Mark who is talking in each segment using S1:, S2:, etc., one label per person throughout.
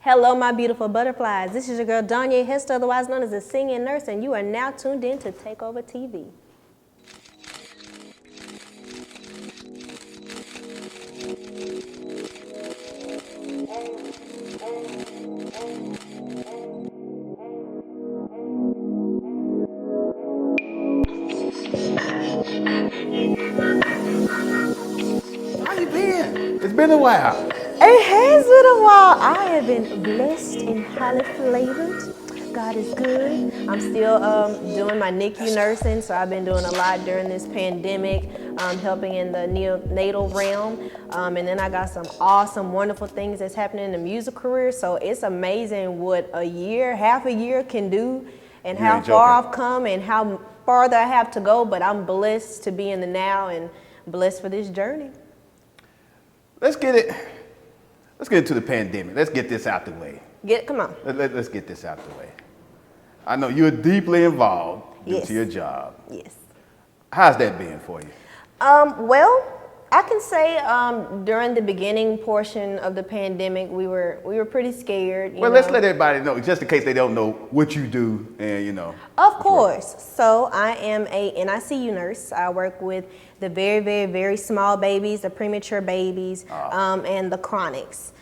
S1: Hello, my beautiful butterflies. This is your girl, Dawn'e Hester, otherwise known as the Singing Nurse, and you are now tuned in to Takeover TV.
S2: How you been? It's been a while.
S1: It has been a while. I have been blessed and highly flavored. God is good. I'm still doing my NICU nursing, so I've been doing a lot during this pandemic, helping in the neonatal realm. And then I got some awesome, wonderful things that's happening in the music career. So it's amazing what half a year can do, and how far I've come and how farther I have to go. But I'm blessed to be in the now and blessed for this journey.
S2: Let's get into the pandemic. Let's get this out the way.
S1: Come on.
S2: Let's get this out the way. I know you're deeply involved due to your job.
S1: Yes.
S2: How's that been for you?
S1: Well, I can say during the beginning portion of the pandemic, we were pretty scared.
S2: Well, let's let everybody know, just in case they don't know what you do, and
S1: Of course. So I am a NICU nurse. I work with the very, very, very small babies, the premature babies, and the chronics.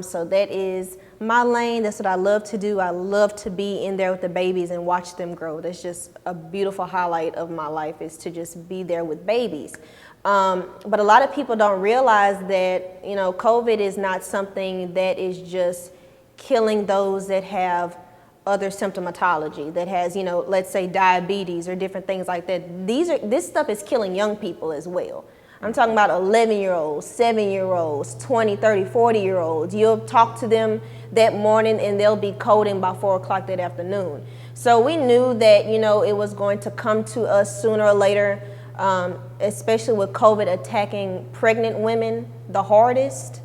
S1: So that is my lane. That's what I love to do. I love to be in there with the babies and watch them grow. That's just a beautiful highlight of my life, is to just be there with babies. But a lot of people don't realize that, COVID is not something that is just killing those that have other symptomatology, that has, let's say diabetes or different things like that. This stuff is killing young people as well. I'm talking about 11-year-olds, 7-year-olds, 20, 30, 40-year-olds. You'll talk to them that morning and they'll be coding by 4 o'clock that afternoon. So we knew that, it was going to come to us sooner or later, especially with COVID attacking pregnant women the hardest.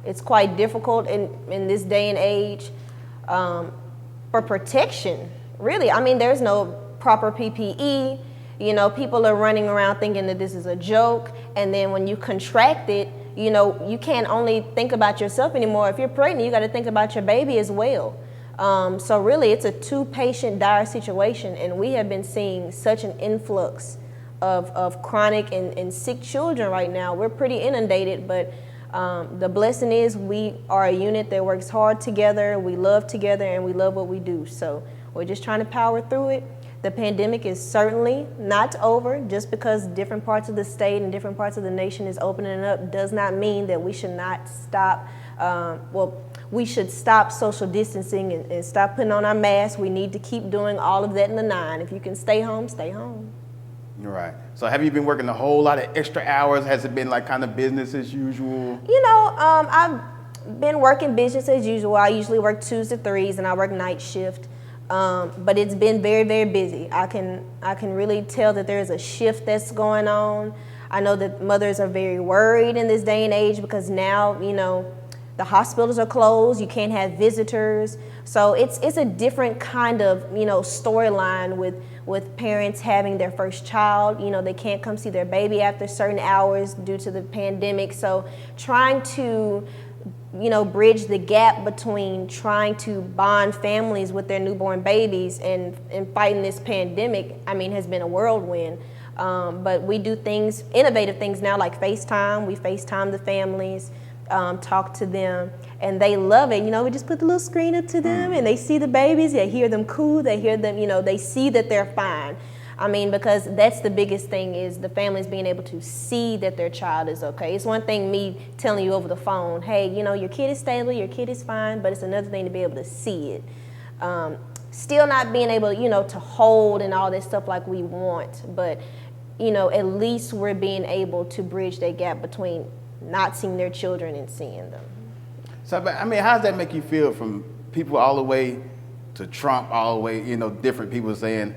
S1: It's quite difficult in this day and age for protection, really. I mean, there's no proper PPE. People are running around thinking that this is a joke, and then when you contract it, you can't only think about yourself anymore. If you're pregnant, you got to think about your baby as well. So really, it's a two-patient dire situation, and we have been seeing such an influx of chronic and sick children right now. We're pretty inundated, but the blessing is we are a unit that works hard together, we love together, and we love what we do. So we're just trying to power through it. The pandemic is certainly not over. Just because different parts of the state and different parts of the nation is opening up does not mean that we should not stop. We should stop social distancing and stop putting on our masks. We need to keep doing all of that in the 9. If you can stay home, stay home.
S2: Right. So have you been working a whole lot of extra hours? Has it been like kind of business as usual?
S1: I've been working business as usual. I usually work 2s to 3s and I work night shift. But it's been very, very busy. I can really tell that there's a shift that's going on. I know that mothers are very worried in this day and age because now, the hospitals are closed. You can't have visitors. So it's a different kind of, storyline with parents having their first child. They can't come see their baby after certain hours due to the pandemic. So trying to bridge the gap between trying to bond families with their newborn babies and fighting this pandemic, has been a whirlwind. But we do innovative things now, like FaceTime. We FaceTime the families, talk to them, and they love it. We just put the little screen up to them and they see the babies, they hear them coo, they hear them, they see that they're fine. Because that's the biggest thing, is the families being able to see that their child is okay. It's one thing me telling you over the phone, hey, your kid is stable, your kid is fine, but it's another thing to be able to see it. Still not being able, to hold and all that stuff like we want, but, at least we're being able to bridge that gap between not seeing their children and seeing them.
S2: So, how does that make you feel, from people all the way to Trump, all the way, different people saying,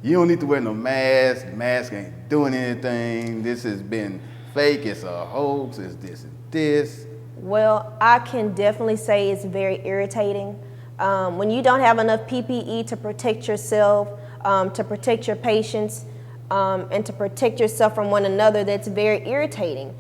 S2: you don't need to wear no mask. The mask ain't doing anything. This has been fake. It's a hoax. It's this and this.
S1: Well, I can definitely say it's very irritating. When you don't have enough PPE to protect yourself, to protect your patients, and to protect yourself from one another, that's very irritating.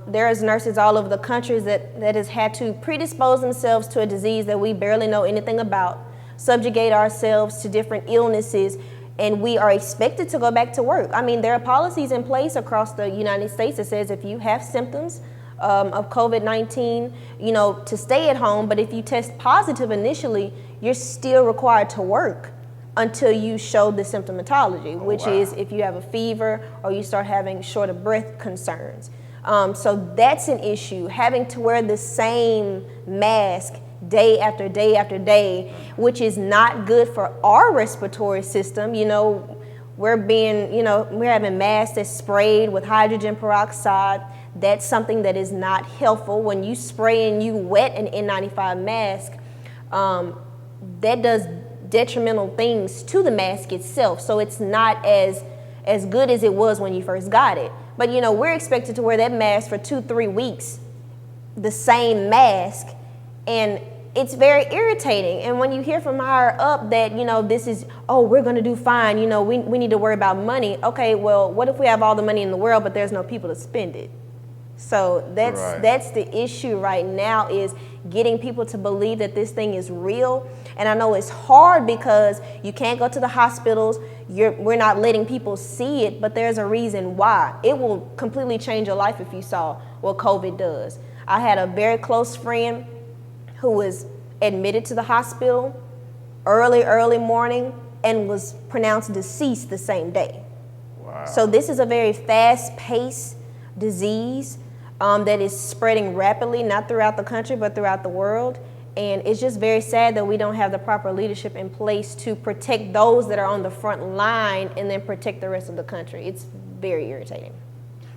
S1: There's nurses all over the country that has had to predispose themselves to a disease that we barely know anything about, subjugate ourselves to different illnesses, and we are expected to go back to work. I mean, there are policies in place across the United States that says if you have symptoms of COVID-19, to stay at home, but if you test positive initially, you're still required to work until you show the symptomatology, which is if you have a fever or you start having short of breath concerns. So that's an issue, having to wear the same mask day after day after day, which is not good for our respiratory system. We're having masks that's sprayed with hydrogen peroxide. That's something that is not helpful. When you spray and you wet an N95 mask, that does detrimental things to the mask itself. So it's not as good as it was when you first got it. But we're expected to wear that mask for 2-3 weeks, the same mask, and it's very irritating. And when you hear from higher up that, this is, we're going to do fine, we need to worry about money. Okay, well, what if we have all the money in the world, but there's no people to spend it? So that's the issue right now, is getting people to believe that this thing is real. And I know it's hard because you can't go to the hospitals. We're not letting people see it, but there's a reason why. It will completely change your life if you saw what COVID does. I had a very close friend who was admitted to the hospital early morning and was pronounced deceased the same day. Wow. So this is a very fast-paced disease that is spreading rapidly, not throughout the country, but throughout the world. And it's just very sad that we don't have the proper leadership in place to protect those that are on the front line and then protect the rest of the country. It's very irritating.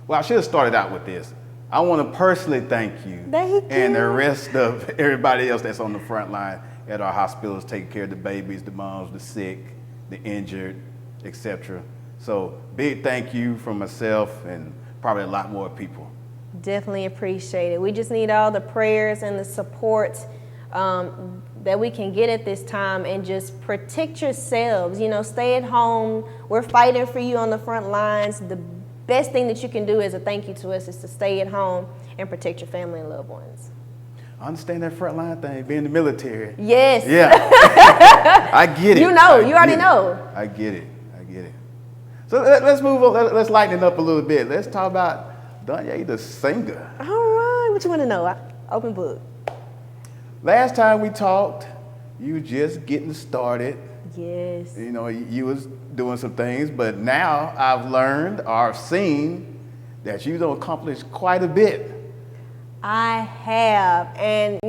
S2: Well, I should have started out with this. I want to personally thank you and the rest of everybody else that's on the front line at our hospitals, taking care of the babies, the moms, the sick, the injured, etc. So big thank you from myself and probably a lot more people. Definitely appreciate it. We just need all the prayers and the support that we can get at this time, and just protect yourselves. Stay at home. We're fighting for you on the front lines. The best thing that you can do as a thank you to us is to stay at home and protect your family and loved ones. I understand that front line thing, being in the military. Yes. Yeah. I get it. You already know. I get it. So let's move on. Let's lighten it up a little bit. Let's talk about Dawn'e, the singer. All right. What you want to know? Open book. Last time we talked, you were just getting started. Yes. You was doing some things, but now I've learned or seen that you've accomplished quite a bit. I have. And,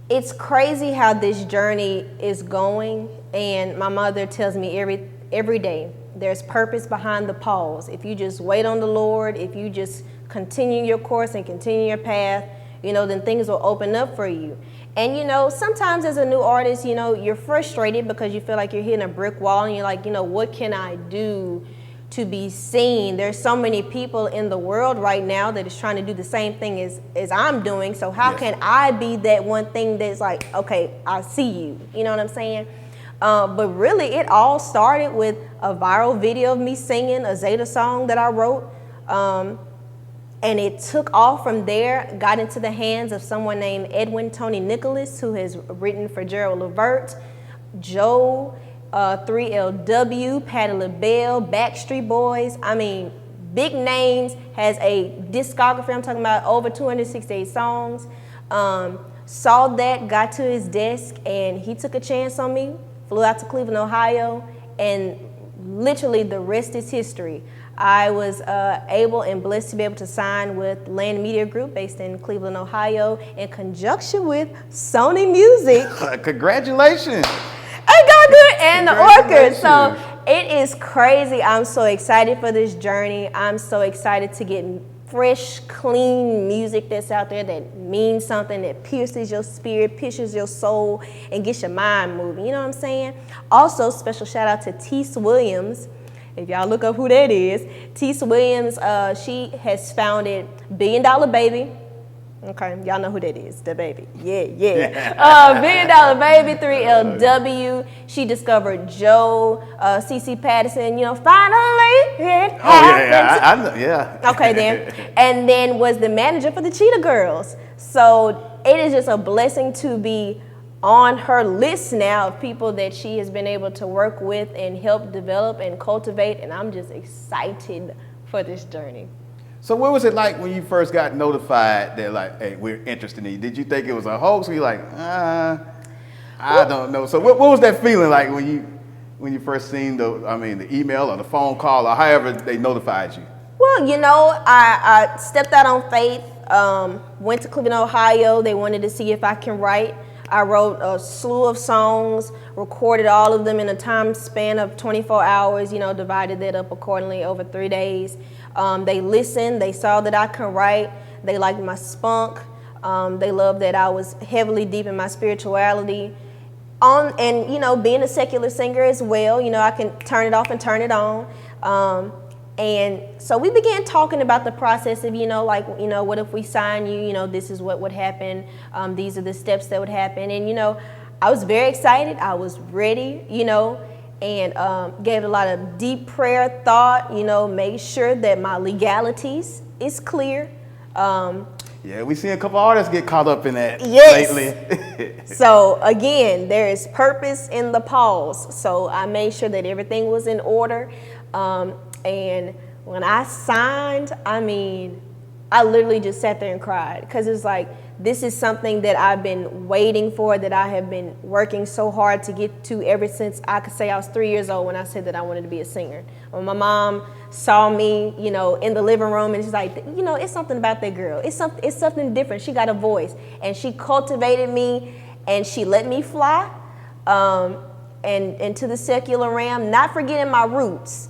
S2: it's crazy how this journey is going. And my mother tells me every day, there's purpose behind the pause. If you just wait on the Lord, if you just continue your course and continue your path, then things will open up for you. And, sometimes as a new artist, you're frustrated because you feel like you're hitting a brick wall and you're like, what can I do to be seen? There's so many people in the world right now that is trying to do the same thing as I'm doing. So how can I be that one thing that's like, okay, I see you. You know what I'm saying? But really, it all started with a viral video of me singing a Zeta song that I wrote. And it took off from there, got into the hands of someone named Edwin Tony Nicholas, who has written for Gerald Levert, Joe, 3LW, Patti LaBelle, Backstreet Boys. I mean, big names, has a discography. I'm talking about over 268 songs. Saw that, got to his desk, and he took a chance on me, flew out to Cleveland, Ohio, and literally the rest is history. I was able and blessed to be able to sign with Land Media Group based in Cleveland, Ohio, in conjunction with Sony Music. Congratulations. I got good, and the orchestra. So it is crazy. I'm so excited for this journey. I'm so excited to get fresh, clean music that's out there that means something, that pierces your spirit, pierces your soul, and gets your mind moving. You know what I'm saying? Also, special shout out to Teese Williams. If y'all look up who that is, Teese Williams, she has founded $1 Billion Baby,
S1: Okay, y'all know who that is, the baby. Yeah. $1 Billion Baby, 3LW. She discovered Joe, CC Patterson, finally it happened.
S2: Yeah.
S1: Okay, then. And then was the manager for the Cheetah Girls. So it is just a blessing to be on her list now of people that she has been able to work with and help develop and cultivate. And I'm just excited for this journey.
S2: So what was it like when you first got notified that like, hey, we're interested in you? Did you think it was a hoax? Or you like, I don't know. So what was that feeling like when you first seen the email or the phone call or however they notified you?
S1: Well, I stepped out on faith, went to Cleveland, Ohio. They wanted to see if I can write. I wrote a slew of songs, recorded all of them in a time span of 24 hours, divided that up accordingly over 3 days. They listened, they saw that I can write, they liked my spunk, they loved that I was heavily deep in my spirituality. And being a secular singer as well, I can turn it off and turn it on. And so we began talking about the process of, what if we sign you, this is what would happen. These are the steps that would happen. And, I was very excited. I was ready, and gave a lot of deep prayer, thought, made sure that my legalities is clear.
S2: Yeah, we seen a couple artists get caught up in that lately.
S1: So again, there is purpose in the pause. So I made sure that everything was in order. And when I signed, I literally just sat there and cried because it's like, this is something that I've been waiting for, that I have been working so hard to get to ever since I could say I was 3 years old when I said that I wanted to be a singer. When my mom saw me, in the living room, and she's like, it's something about that girl. It's something different. She got a voice, and she cultivated me, and she let me fly, and into the secular realm, not forgetting my roots.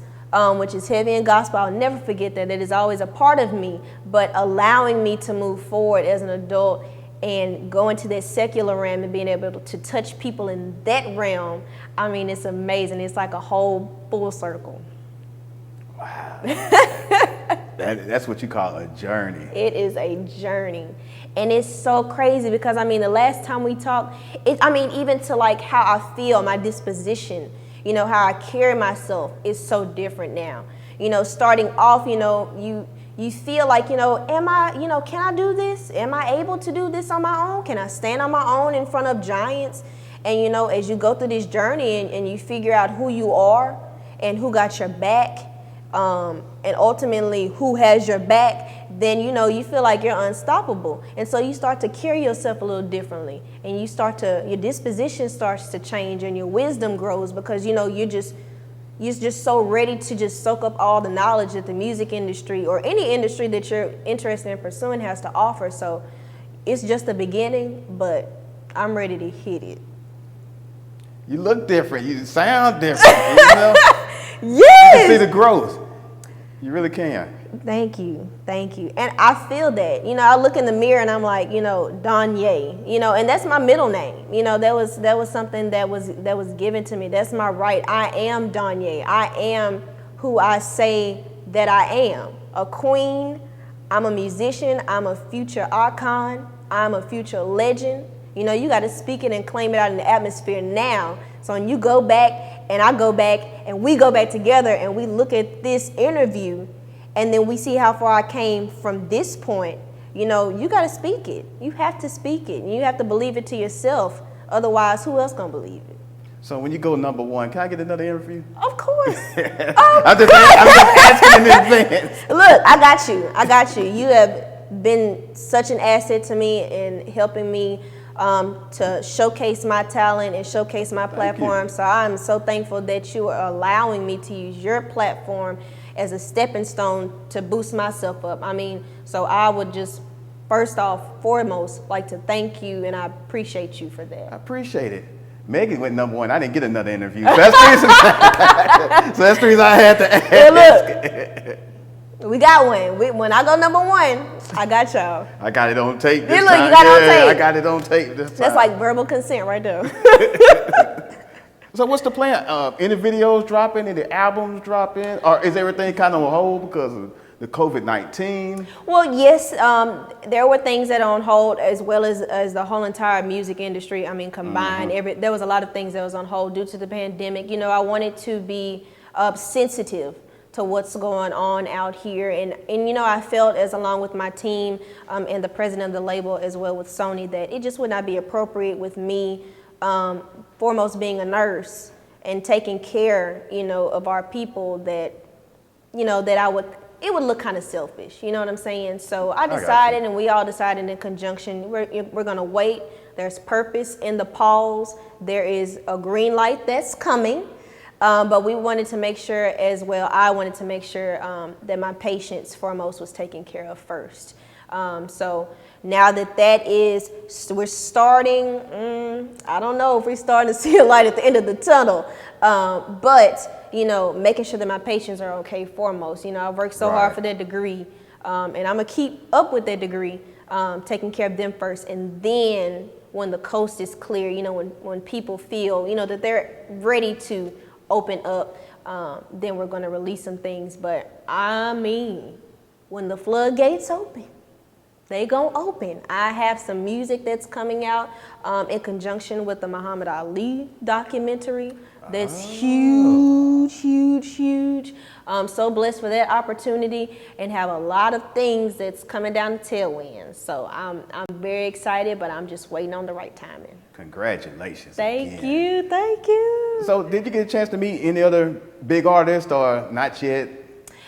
S1: Which is heavy and gospel. I'll never forget that. That is always a part of me, but allowing me to move forward as an adult and go into that secular realm and being able to touch people in that realm, it's amazing. It's like a whole full circle.
S2: Wow. That's what you call a journey.
S1: It is a journey. And it's so crazy because, the last time we talked, even to like how I feel, my disposition, how I carry myself is so different now. Starting off, you feel like, am I, can I do this? Am I able to do this on my own? Can I stand on my own in front of giants? And, as you go through this journey and you figure out who you are and who got your back, and ultimately who has your back, then, you feel like you're unstoppable. And so you start to carry yourself a little differently, and your disposition starts to change and your wisdom grows because, you're just so ready to just soak up all the knowledge that the music industry or any industry that you're interested in pursuing has to offer. So it's just the beginning, but I'm ready to hit it.
S2: You look different. You sound different.
S1: Yes.
S2: You can see the growth. You really can.
S1: Thank you. And I feel that. I look in the mirror and I'm like, Dawn'e, and that's my middle name. That was something that was given to me. That's my right. I am Dawn'e. I am who I say that I am. A queen. I'm a musician. I'm a future icon. I'm a future legend. You got to speak it and claim it out in the atmosphere now. So when you go back and I go back and we go back together and we look at this interview and then we see how far I came from this point, you got to speak it. You have to speak it. And you have to believe it to yourself. Otherwise, who else going to believe it?
S2: So when you go number one, can I get another interview?
S1: Of course.
S2: I'm just asking in advance.
S1: Look, I got you. You have been such an asset to me in helping me to showcase my talent and showcase my platform. So I'm so thankful that you are allowing me to use your platform as a stepping stone to boost myself up. So I would just foremost like to thank you, and I appreciate you for that.
S2: I appreciate it. Megan went number one. I didn't get another interview. So that's the reason I had to ask.
S1: Hey, look, we got one. When I go number one, I got y'all.
S2: I got it on tape this
S1: look,
S2: time.
S1: You got it on tape.
S2: I got it on tape this time.
S1: That's like verbal consent right there.
S2: So what's the plan? Any videos dropping? Any albums dropping? Or is everything kind of on hold because of the COVID-19?
S1: Well, yes, there were things that are on hold, as well as the whole entire music industry. I mean, combined, there was a lot of things that was on hold due to the pandemic. You know, I wanted to be sensitive to what's going on out here. And you know, I felt, as along with my team and the president of the label as well with Sony, that it just would not be appropriate with me, foremost being a nurse and taking care, you know, of our people, that, you know, that it would look kind of selfish, you know what I'm saying? So I decided, and we all decided in conjunction, we're gonna wait. There's purpose in the pause. There is a green light that's coming. But we wanted to make sure as well, I wanted to make sure that my patients foremost was taken care of first. So now that we're starting, I don't know if we're starting to see a light at the end of the tunnel, but, you know, making sure that my patients are okay foremost. You know, I've worked so hard for that degree, and I'm gonna keep up with that degree, taking care of them first, and then when the coast is clear, you know, when people feel, you know, that they're ready to open up, then we're going to release some things. But I mean, when the floodgates open, they gonna open. I have some music that's coming out in conjunction with the Muhammad Ali documentary. That's huge, huge, huge. I'm so blessed for that opportunity, and have a lot of things that's coming down the tailwind. So I'm very excited, but I'm just waiting on the right timing.
S2: Congratulations.
S1: Thank
S2: again.
S1: you, thank you.
S2: So did you get a chance to meet any other big artists, or not yet?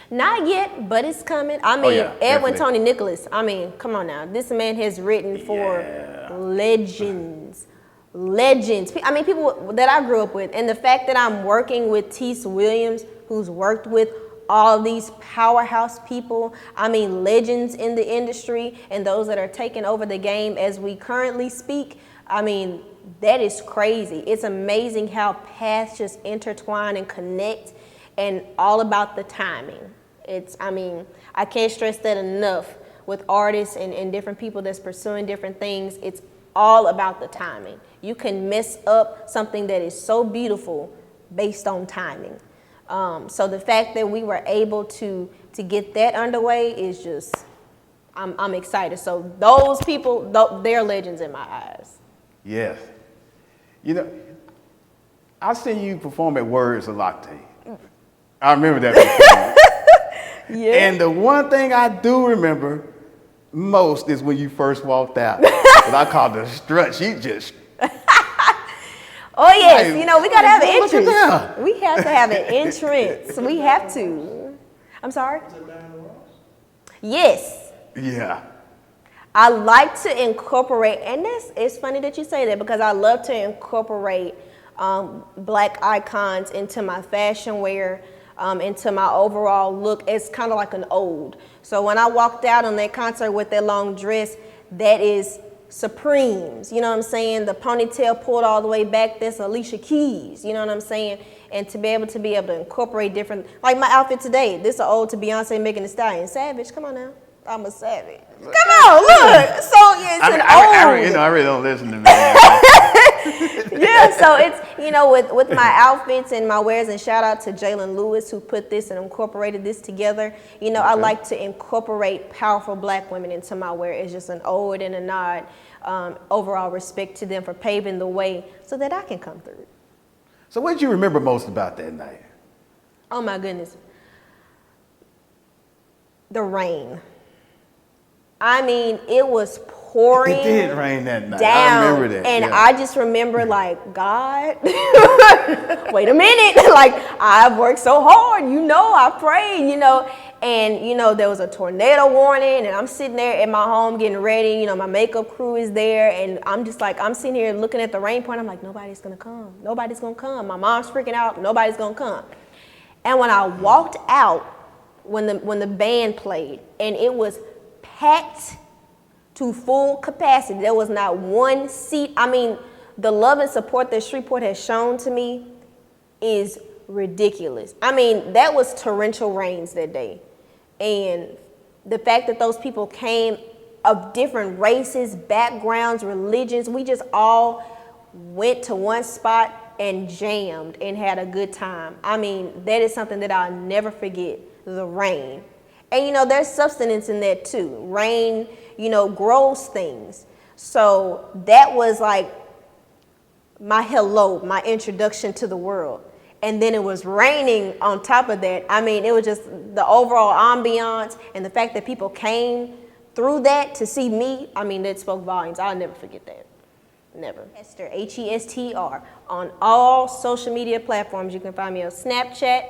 S1: Not yet, but it's coming. I mean, Edwin
S2: definitely.
S1: Tony Nicholas. I mean, come on now. This man has written for legends. Legends. I mean, people that I grew up with. And the fact that I'm working with Teese Williams, who's worked with all of these powerhouse people, I mean, legends in the industry, and those that are taking over the game as we currently speak. I mean, that is crazy. It's amazing how paths just intertwine and connect, and all about the timing. I mean, I can't stress that enough with artists and different people that's pursuing different things. It's all about the timing. You can mess up something that is so beautiful based on timing. So the fact that we were able to get that underway is just, I'm excited. So those people, they're legends in my eyes.
S2: Yes. You know, I've seen you perform at Words a lot. I remember that before.
S1: Yeah.
S2: And the one thing I do remember most is when you first walked out. What I call the strut. She just...
S1: Oh yes,
S2: Like,
S1: you know, we gotta have an
S2: look at
S1: entrance.
S2: that.
S1: We have to have an entrance. We have to. I'm sorry? Yes.
S2: Yeah.
S1: I like to incorporate, and it's funny that you say that, because I love to incorporate Black icons into my fashion wear, into my overall look. It's kind of like an ode. So when I walked out on that concert with that long dress, that is Supremes, you know what I'm saying? The ponytail pulled all the way back, that's Alicia Keys, you know what I'm saying? And to be able to incorporate different, like my outfit today, this is an ode to Beyonce, Megan Thee Stallion. Savage, come on now. I'm a savage. Come on, look. So yeah, it's an ode.
S2: I really don't listen to me.
S1: Yeah, so it's, you know, with my outfits and my wears, and shout out to Jalen Lewis who put this and incorporated this together. You know, I like to incorporate powerful Black women into my wear. It's just an ode and a nod, overall respect to them for paving the way so that I can come through.
S2: So what did you remember most about that night?
S1: Oh my goodness. The rain. I mean, it was pouring.
S2: It did rain that night.
S1: Down,
S2: I remember that.
S1: and
S2: yeah.
S1: I just remember, like, God, wait a minute. Like, I've worked so hard, you know, I prayed, you know, and, you know, there was a tornado warning, and I'm sitting there at my home getting ready, you know, my makeup crew is there, and I'm just like, I'm sitting here looking at the rain point. I'm like, nobody's gonna come. Nobody's gonna come. My mom's freaking out. Nobody's gonna come. And when I walked out, when the band played, and it was packed to full capacity. There was not one seat. I mean, the love and support that Shreveport has shown to me is ridiculous. I mean, that was torrential rains that day. And the fact that those people came of different races, backgrounds, religions, we just all went to one spot and jammed and had a good time. I mean, that is something that I'll never forget, the rain. And, you know, there's substance in that too. Rain, you know, grows things. So that was like my hello, my introduction to the world. And then it was raining on top of that. I mean, it was just the overall ambiance and the fact that people came through that to see me. I mean, that spoke volumes. I'll never forget that. Never. Hester, Hester, on all social media platforms. You can find me on Snapchat,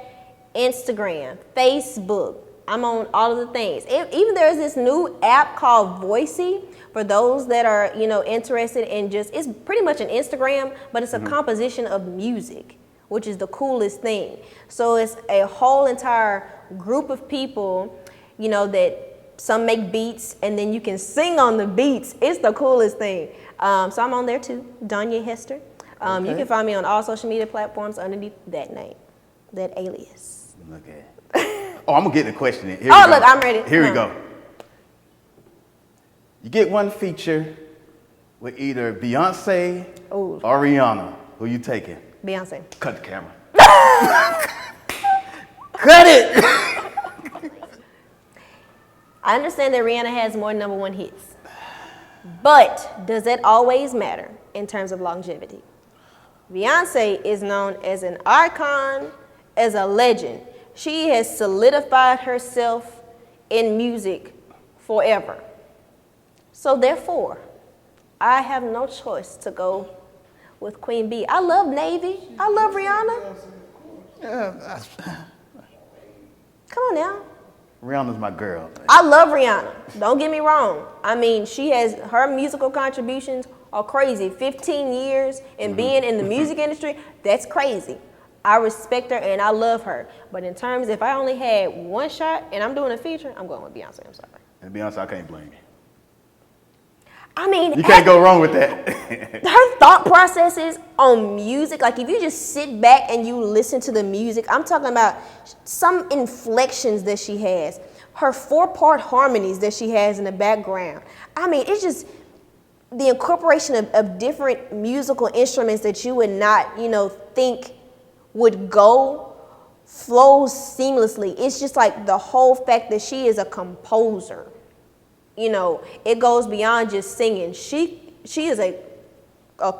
S1: Instagram, Facebook. I'm on all of the things. Even there's this new app called Voicey for those that are, you know, interested in just, it's pretty much an Instagram, but it's a composition of music, which is the coolest thing. So it's a whole entire group of people, you know, that some make beats and then you can sing on the beats. It's the coolest thing. So I'm on there too, Dawn'e Hester. You can find me on all social media platforms underneath that name, that alias.
S2: Look at it. Oh, I'm gonna get the question in. Here
S1: Oh, look, I'm ready.
S2: Here we go. You get one feature with either Beyonce or Rihanna. Who you taking?
S1: Beyonce.
S2: Cut the camera. Cut it!
S1: I understand that Rihanna has more #1 hits, but does that always matter in terms of longevity? Beyonce is known as an icon, as a legend. She has solidified herself in music forever. So therefore, I have no choice to go with Queen B. I love Navy. I love Rihanna. Come on now.
S2: Rihanna's my girl.
S1: I love Rihanna. Don't get me wrong. I mean, her musical contributions are crazy. 15 years and being in the music industry, that's crazy. I respect her and I love her. But in terms, if I only had one shot and I'm doing a feature, I'm going with Beyonce. I'm sorry.
S2: And Beyonce, I can't blame you.
S1: I mean,
S2: you can't go wrong with that.
S1: Her thought processes on music, like if you just sit back and you listen to the music, I'm talking about some inflections that she has, her 4-part harmonies that she has in the background. I mean, it's just the incorporation of different musical instruments that you would not, you know, think would go, flows seamlessly. It's just like the whole fact that she is a composer. You know, it goes beyond just singing. She is a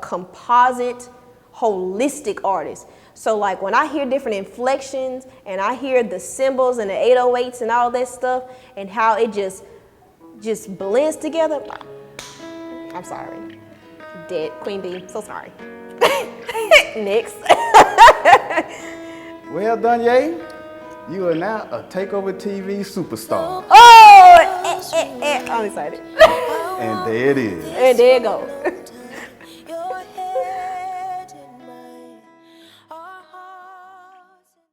S1: composite, holistic artist. So like when I hear different inflections and I hear the cymbals and the 808s and all that stuff and how it just blends together, I'm sorry. Dead. Queen B, so sorry. Next.
S2: Well, Dawn'e, you are now a Takeover TV superstar.
S1: Oh, I'm excited.
S2: And there it is.
S1: And there it goes.